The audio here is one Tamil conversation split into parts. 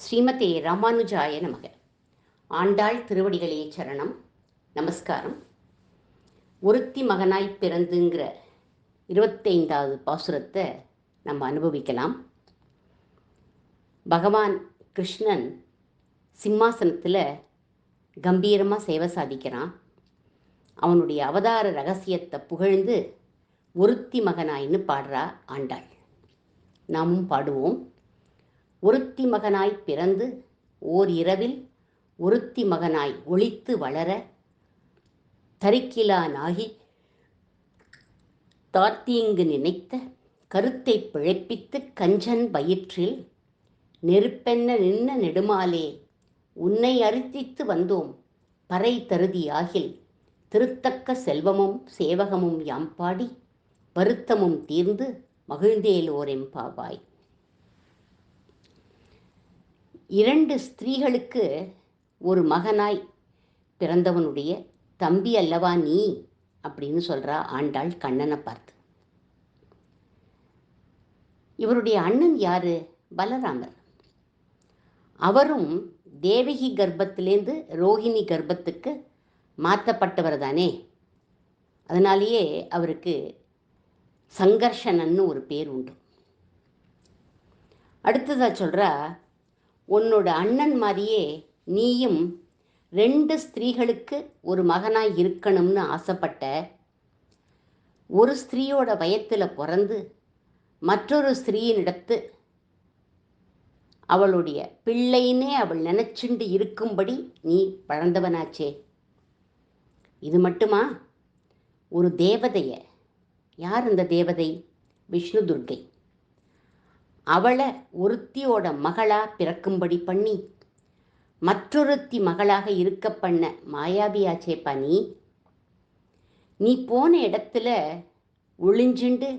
ஸ்ரீமதே ராமானுஜாய நமக. ஆண்டாள் திருவடிகளே சரணம். நமஸ்காரம். ஒருத்தி மகனாய் பிறந்துங்கிற 25வது பாசுரத்தை நம்ம அனுபவிக்கலாம். பகவான் கிருஷ்ணன் சிம்மாசனத்தில் கம்பீரமாக சேவை சாதிக்கிறான். அவனுடைய அவதார ரகசியத்தை புகழ்ந்து ஒருத்தி மகனாயின்னு பாடுறா ஆண்டாள். நாமும் பாடுவோம். ஒருத்தி மகனாய் பிறந்து ஓர் இரவில் ஒருத்தி மகனாய் ஒளித்து வளர தரிக்கிலானாகி தார்த்தீங்கு நினைத்த கருத்தை பிழைப்பித்து கஞ்சன் வயிற்றில் நெருப்பென்ன நின்ன நெடுமாலே உன்னை அரித்தித்து வந்தோம் பறை தருதியாகில் திருத்தக்க செல்வமும் சேவகமும் யாம் பாடி வருத்தமும் தீர்ந்து மகிழ்ந்தேலோரெம்பாவாய். 2 ஸ்திரீகளுக்கு ஒரு மகனாய் பிறந்தவனுடைய தம்பி அல்லவா நீ அப்படின்னு சொல்கிறா ஆண்டாள் கண்ணனை பார்த்து. இவருடைய அண்ணன் யாரு? பலராமர். அவரும் தேவகி கர்ப்பத்திலேருந்து ரோஹிணி கர்ப்பத்துக்கு மாற்றப்பட்டவர் தானே. அதனாலேயே அவருக்கு சங்கர்ஷனன்னு ஒரு பேர் உண்டு. அடுத்ததாக சொல்கிறா, உன்னோட அண்ணன் மாதிரியே நீயும் 2 ஸ்திரீகளுக்கு ஒரு மகனாய் இருக்கணும்னு ஆசைப்பட்ட. ஒரு ஸ்திரீயோட வயத்தில் பிறந்து மற்றொரு ஸ்திரீயினிடத்து அவளுடைய பிள்ளைன்னே அவள் நினைச்சுண்டு இருக்கும்படி நீ வளர்ந்தவனாச்சே. இது மட்டுமா? ஒரு தேவதைய, யார் அந்த தேவதை? விஷ்ணு துர்க்கை. அவளை ஒருத்தியோட மகளா பிறக்கும்படி பண்ணி மற்றொருத்தி மகளாக இருக்க பண்ண மாயாவியாச்சேப்பா நீ. நீ போன இடத்துல ஒளிஞ்சுண்டு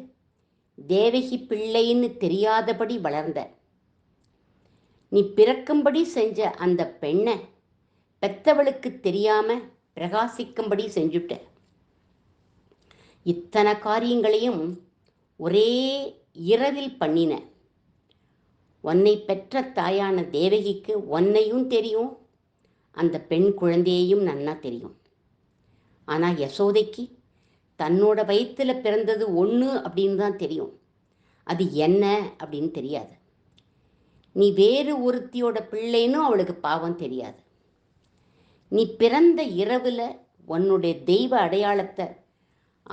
தேவகி பிள்ளைன்னு தெரியாதபடி வளர்ந்த. நீ பிறக்கும்படி செஞ்ச அந்த பெண்ணை பெத்தவளுக்கு தெரியாம பிரகாசிக்கும்படி செஞ்சுட்ட. இத்தனை காரியங்களையும் ஒரே இரவில் பண்ணின. உன்னை பெற்ற தாயான தேவகிக்கு உன்னையும் தெரியும், அந்த பெண் குழந்தையையும் நன்னா தெரியும். ஆனால் யசோதைக்கு தன்னோட வயிற்றில் பிறந்தது ஒன்று அப்படின்னு தான் தெரியும். அது என்ன அப்படின்னு தெரியாது. நீ வேறு ஒருத்தியோட பிள்ளைன்னு அவளுக்கு பாவம் தெரியாது. நீ பிறந்த இரவில் உன்னுடைய தெய்வ அடையாளத்தை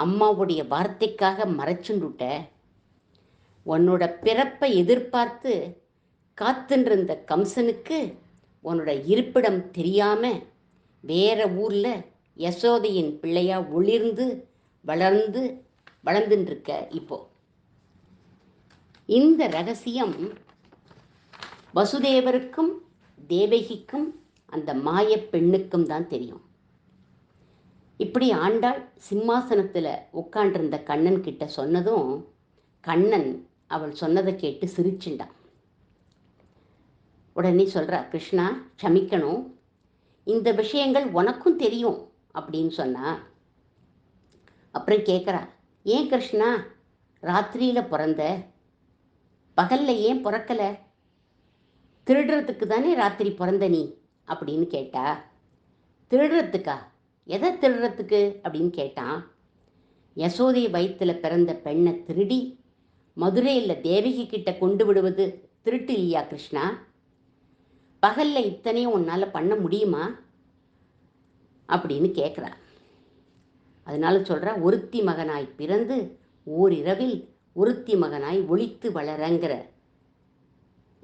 அம்மாவுடைய வார்த்தைக்காக மறைச்சுண்டுட்ட. உன்னோட பிறப்பை எதிர்பார்த்து காத்துன்றிருந்த கம்சனுக்கு உன்னோட இருப்பிடம் தெரியாம வேற ஊர்ல யசோதையின் பிள்ளையா ஒளிர்ந்து வளர்ந்துருக்க. இப்போ இந்த ரகசியம் வசுதேவருக்கும் தேவகிக்கும் அந்த மாய பெண்ணுக்கும் தான் தெரியும். இப்படி ஆண்டாள் சிம்மாசனத்துல உட்காண்டிருந்த கண்ணன் கிட்ட சொன்னதும் கண்ணன் அவள் சொன்னதை கேட்டு சிரிச்சுண்டான். உடனே சொல்கிறா, கிருஷ்ணா க்ஷமிக்கணும், இந்த விஷயங்கள் உனக்கும் தெரியும் அப்படின்னு சொன்னா. அப்புறம் கேட்குறா, ஏன் கிருஷ்ணா ராத்திரியில் பிறந்த, பகலில் ஏன் பிறக்கலை? திருடுறதுக்கு தானே ராத்திரி பிறந்த நீ அப்படின்னு கேட்டா. திருடுறதுக்கா? எதை திருடுறதுக்கு அப்படின்னு கேட்டான். யசோதை வயிற்றில் பிறந்த பெண்ணை திருடி மதுரையில் தேவகி கிட்ட கொண்டு விடுவது திருட்டு இல்லையா கிருஷ்ணா? பகலில் இத்தனையும் உன்னால் பண்ண முடியுமா அப்படின்னு கேட்குறா. அதனால சொல்கிறா, ஒருத்தி மகனாய் பிறந்து ஓரிரவில் ஒருத்தி மகனாய் ஒளித்து வளரங்கிற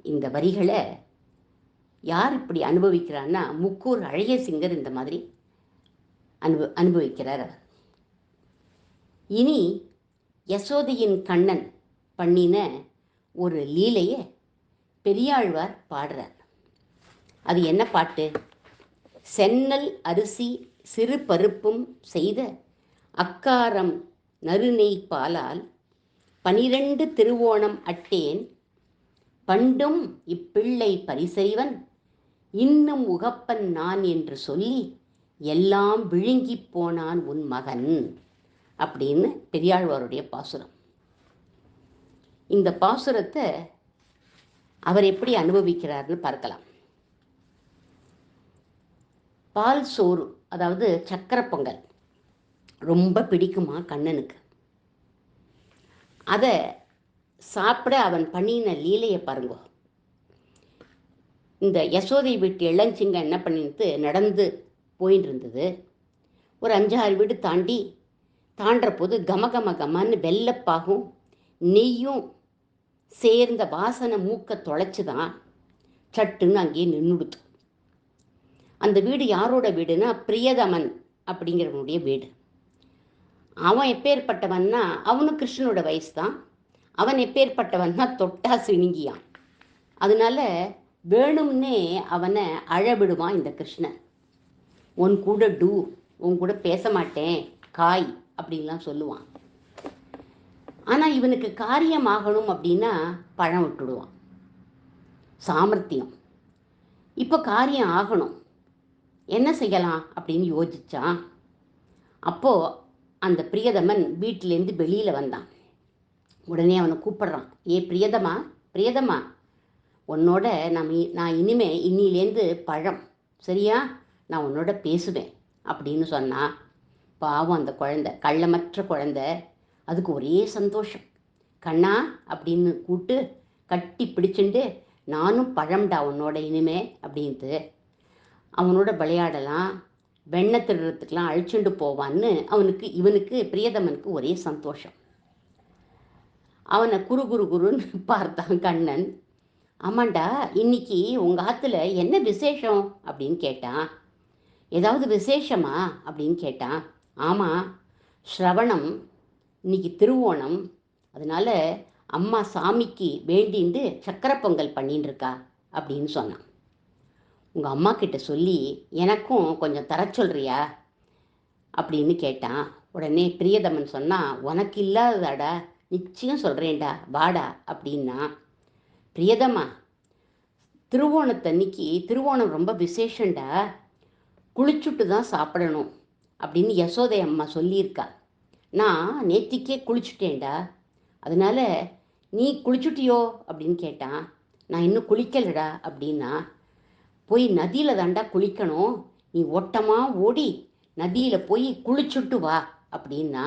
இந்த வரிகளை யார் இப்படி அனுபவிக்கிறான்னா, முக்கூர் அழகிய சிங்கர் இந்த மாதிரி அனுபவிக்கிறார் அவர். இனி யசோதையின் கண்ணன் பண்ணின ஒரு லீலையை பெரியாழ்வார் பாடுறார். அது என்ன பாட்டு? சென்னல் அரிசி சிறு பருப்பும் செய்த அக்காரம் நறுநெய் பாலால் 12 திருவோணம் அட்டேன் பண்டும் இப்பிள்ளை பரிசெய்வன் இன்னும் உகப்பன் நான் என்று சொல்லி எல்லாம் விழுங்கி போனான் உன் மகன் அப்படின்னு பெரியாழ்வாருடைய பாசுரம். இந்த பாசுரத்தை அவர் எப்படி அனுபவிக்கிறார்னு பார்க்கலாம். பால் சோறு, அதாவது சக்கரை பொங்கல் ரொம்ப பிடிக்குமா கண்ணனுக்கு. அதை சாப்பிட அவன் பண்ணின லீலையை பாருங்க. இந்த யசோதை வீட்டு இளஞ்சிங்க என்ன பண்ணிட்டு நடந்து போயின்னு இருந்தது. ஒரு 5-6 வீடு தாண்டுற போது கமன்னு வெள்ளப்பாகும் நெய்யும் சேர்ந்த வாசனை மூக்க தொலைச்சி தான் சட்டுன்னு அங்கேயே நின்றுடுத்து. அந்த வீடு யாரோட வீடுனா பிரியதமன் அப்படிங்கிறவனுடைய வீடு. அவன் எப்பேற்பட்டவன்னா, அவனும் கிருஷ்ணனோட வயசு தான். அவன் எப்பேற்பட்டவன்னா தொட்டா சிணுங்கியான். அதனால வேணும்னே அவனை அழவிடுவான் இந்த கிருஷ்ணன். உன் கூட பேச மாட்டேன் காய் அப்படின்லாம் சொல்லுவான். ஆனால் இவனுக்கு காரியம் ஆகணும் அப்படின்னா பழம் விட்டுடுவான். சாமர்த்தியம். இப்போ காரியம் ஆகணும், என்ன செய்யலாம் அப்படின்னு யோசிச்சான். அப்போது அந்த பிரியதமன் வீட்டிலேருந்து வெளியில் வந்தான். உடனே அவனை கூப்பிடுறான். ஏ பிரியதமா, உன்னோட நான் இன்னிலேருந்து பழம், சரியா, நான் உன்னோட பேசுவேன் அப்படின்னு சொன்னா. பாவம் அந்த குழந்தை, கள்ளமற்ற குழந்தை, அதுக்கு ஒரே சந்தோஷம். கண்ணா அப்படின்னு கூப்பிட்டு கட்டி பிடிச்சுண்டு, நானும் பழம்டா உன்னோட இனிமே அப்படின்ட்டு அவனோட விளையாடலாம், வெண்ணெய் திருடுறதுக்கெலாம் அழிச்சுண்டு போவான்னு இவனுக்கு பிரியதமனுக்கு ஒரே சந்தோஷம். அவனை குருன்னு பார்த்தான் கண்ணன். ஆமாண்டா, இன்னைக்கு உங்கள் ஆற்றுல என்ன விசேஷம் அப்படின்னு கேட்டான். ஏதாவது விசேஷமா அப்படின்னு கேட்டான். ஆமாம், ஸ்ரவணம், இன்னைக்கு திருவோணம், அதனால அம்மா சாமிக்கு வேண்டிண்டு சக்கரை பொங்கல் பண்ணின்னு இருக்கா அப்படின்னு சொன்னான். உங்கள் அம்மா கிட்ட சொல்லி எனக்கும் கொஞ்சம் தர சொல்றியா அப்படின்னு கேட்டான். உடனே பிரியதமன் சொன்னான், உனக்கு இல்லாததாடா, நிச்சயம் சொல்கிறேன்டா, வாடா அப்படின்னா. பிரியதமா, திருவோணத்தன்னைக்கு, திருவோணம் ரொம்ப விசேஷண்டா, குளிச்சுட்டு தான் சாப்பிடணும் அப்படின்னு யசோதை அம்மா சொல்லியிருக்கா. நான் நேத்திக்கே குளிச்சுட்டேன்டா, அதனால நீ குளிச்சுட்டியோ அப்படின்னு கேட்டான். நான் இன்னும் குளிக்கலடா அப்படின்னா. போய் நதியில் தாண்டா குளிக்கணும், நீ ஓட்டமாக ஓடி நதியில் போய் குளிச்சுட்டு வா அப்படின்னா.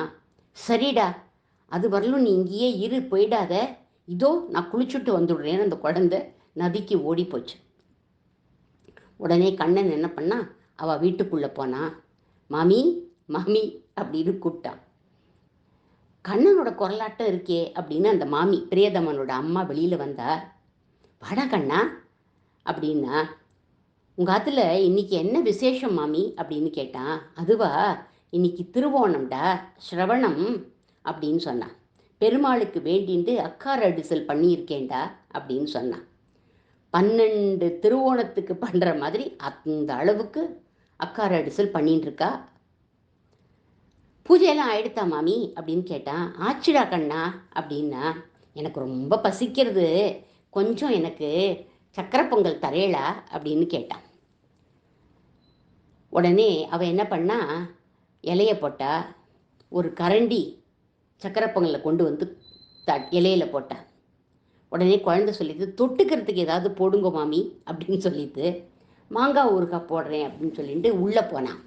சரிடா, அது வரலும் நீ இங்கேயே இரு, போயிடாத, இதோ நான் குளிச்சுட்டு வந்துடுறேன்னு அந்த குழந்தை நதிக்கு ஓடி போச்சு. உடனே கண்ணன் என்ன பண்ணா, அவள் வீட்டுக்குள்ளே போனா. மாமி அப்படின்னு கூப்பிட்டான். கண்ணனோட குரலாட்டம் இருக்கே அப்படின்னு அந்த மாமி, பிரியதமனோட அம்மா வெளியில் வந்தா. வாடா கண்ணா அப்படின்னா. உங்கள் ஆற்றுல இன்னைக்கு என்ன விசேஷம் மாமி அப்படின்னு கேட்டான். அதுவா, இன்னைக்கு திருவோணம்டா, ஸ்ரவணம் அப்படின்னு சொன்னான். பெருமாளுக்கு வேண்டிண்டு அக்கார அடிசல் பண்ணியிருக்கேன்டா அப்படின்னு சொன்னான். 12 திருவோணத்துக்கு பண்ணுற மாதிரி அந்த அளவுக்கு அக்கார அடிசல் பண்ணிட்டு இருக்கா. பூஜையெல்லாம் ஆயிடுத்தா மாமி அப்படின்னு கேட்டான். ஆச்சிடா கண்ணா அப்படின்னா. எனக்கு ரொம்ப பசிக்கிறது, கொஞ்சம் எனக்கு சக்கரை பொங்கல் தரேளா அப்படின்னு கேட்டான். உடனே அவள் என்ன பண்ணா, இலைய போட்டா. ஒரு கரண்டி சக்கரை பொங்கலை கொண்டு வந்து இலையில போட்டா. உடனே குழந்தை சொல்லிட்டு, தொட்டுக்கிறதுக்கு ஏதாவது போடுங்க மாமி அப்படின்னு சொல்லிட்டு, மாங்காய் ஊறுகாய் போடுறேன் அப்படின்னு சொல்லிட்டு உள்ளே போனான்.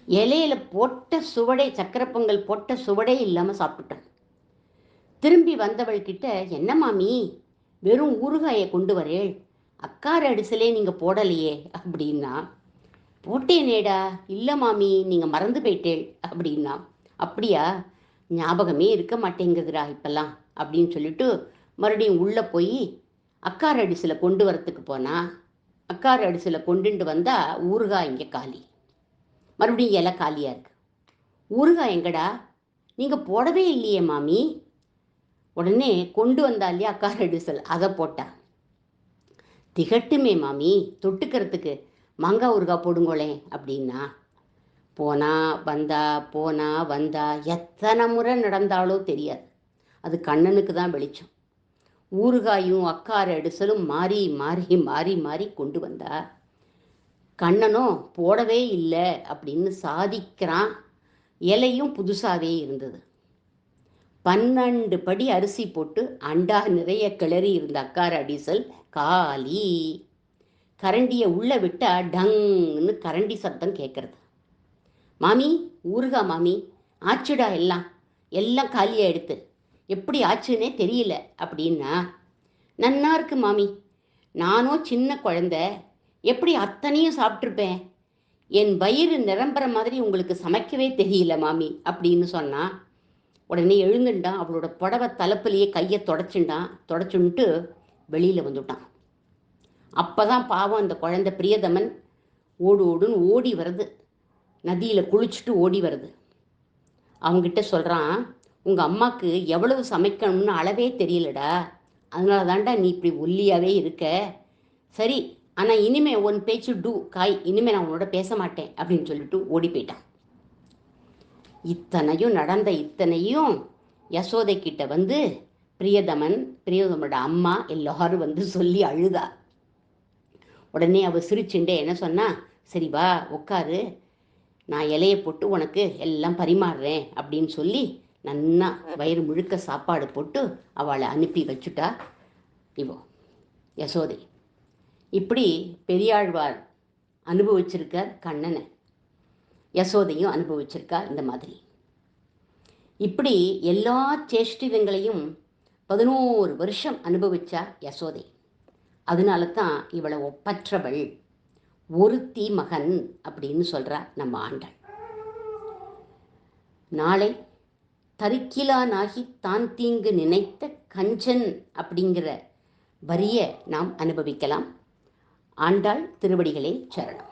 இலையில போட்ட சுவடை, சக்கரை பொங்கல் போட்ட சுவடே இல்லாமல் சாப்பிட்டான். திரும்பி வந்தவள்கிட்ட, என்ன மாமி வெறும் ஊறுகாயை கொண்டு வரேள், அக்கார அடிசலே நீங்கள் போடலையே அப்படின்னா. போட்டேனேடா, இல்லை மாமி நீங்கள் மறந்து போயிட்டேள் அப்படின்னா. அப்படியா, ஞாபகமே இருக்க மாட்டேங்குதுடா இப்பெல்லாம் அப்படின்னு சொல்லிட்டு மறுபடியும் உள்ளே போய் அக்கார அடிசில கொண்டு வரத்துக்கு போனா. அக்கார அடிசில கொண்டுட்டு வந்தால் ஊறுகாய் இங்கே காலி. மறுபடியும் இலை காலியாக இருக்கு. ஊறுகாய் எங்கடா, நீங்கள் போடவே இல்லையே மாமி. உடனே கொண்டு வந்தா இல்லையா அக்கார அடிசல், அதை போட்டா. திகட்டுமே மாமி, தொட்டுக்கிறதுக்கு மாங்காய் ஊறுகாய் போடுங்களேன் அப்படின்னா. போனா வந்தா எத்தனை முறை நடந்தாலோ தெரியாது. அது கண்ணனுக்கு தான் வெளிச்சம். ஊறுகாயும் அக்கார அடிசலும் மாறி மாறி மாறி மாறி கொண்டு வந்தா. கண்ணனும் போடவே இல்லை அப்படின்னு சாதிக்கிறான். இலையும் புதுசாகவே இருந்தது. 12 படி அரிசி போட்டு அண்டா நிறைய கிளறி இருந்த அக்கார அடிசல் காலி. கரண்டியை உள்ளே விட்டா டங்னு கரண்டி சத்தம் கேட்குறது. மாமி, ஊறுகா மாமி, ஆச்சுடா எல்லாம் எல்லாம் காலியாக எடுத்து, எப்படி ஆச்சுன்னே தெரியல அப்படின்னா, நன்னா இருக்கு மாமி, நானும் சின்ன குழந்த எப்படி அத்தனையும் சாப்பிட்ருப்பேன், என் வயிறு நிரம்புற மாதிரி உங்களுக்கு சமைக்கவே தெரியல மாமி அப்படின்னு சொன்னான். உடனே எழுந்துட்டான். அவளோட புடவை தலைப்பிலேயே கையை தொடச்சுன்ட்டு வெளியில் வந்துட்டான். அப்போ தான் பாவம் அந்த குழந்தை பிரியதமன் ஓடுன்னு ஓடி வருது, நதியில் குளிச்சுட்டு ஓடி வருது. அவங்ககிட்ட சொல்கிறான், உங்கள் அம்மாவுக்கு எவ்வளவு சமைக்கணும்னு அளவே தெரியலடா, அதனால தான்டா நீ இப்படி ஒல்லியாகவே இருக்க. சரி, ஆனால் இனிமே உன் பேச்சு டூ காய், இனிமேல் நான் உன்னோட பேச மாட்டேன் அப்படின்னு சொல்லிட்டு ஓடி போயிட்டான். இத்தனையும் யசோதை கிட்ட வந்து பிரியதமனோட அம்மா எல்லாரும் வந்து சொல்லி அழுதா. உடனே அவள் சிரிச்சுண்டே என்ன சொன்னா, சரி வா உட்காரு, நான் இலையை போட்டு உனக்கு எல்லாம் பரிமாறுறேன் அப்படின்னு சொல்லி நன்னா வயிறு முழுக்க சாப்பாடு போட்டு அவளை அனுப்பி வச்சுட்டா இவோ யசோதை. இப்படி பெரியாழ்வார் அனுபவிச்சிருக்கார் கண்ணனை, யசோதையும் அனுபவிச்சிருக்கா இந்த மாதிரி. இப்படி எல்லா சேஷ்டிதங்களையும் 11 வருஷம் அனுபவிச்சா யசோதை. அதனால தான் இவளை ஒப்பற்றவள், ஒருத்தி மகன் அப்படின்னு சொல்கிறா நம்ம ஆண்டாள். நாளை தரிக்கிலானாகி தான் தீங்கு நினைத்த கஞ்சன் அப்படிங்கிற வரியை நாம் அனுபவிக்கலாம். ஆண்டாள் திருவடிகளே சரணம்.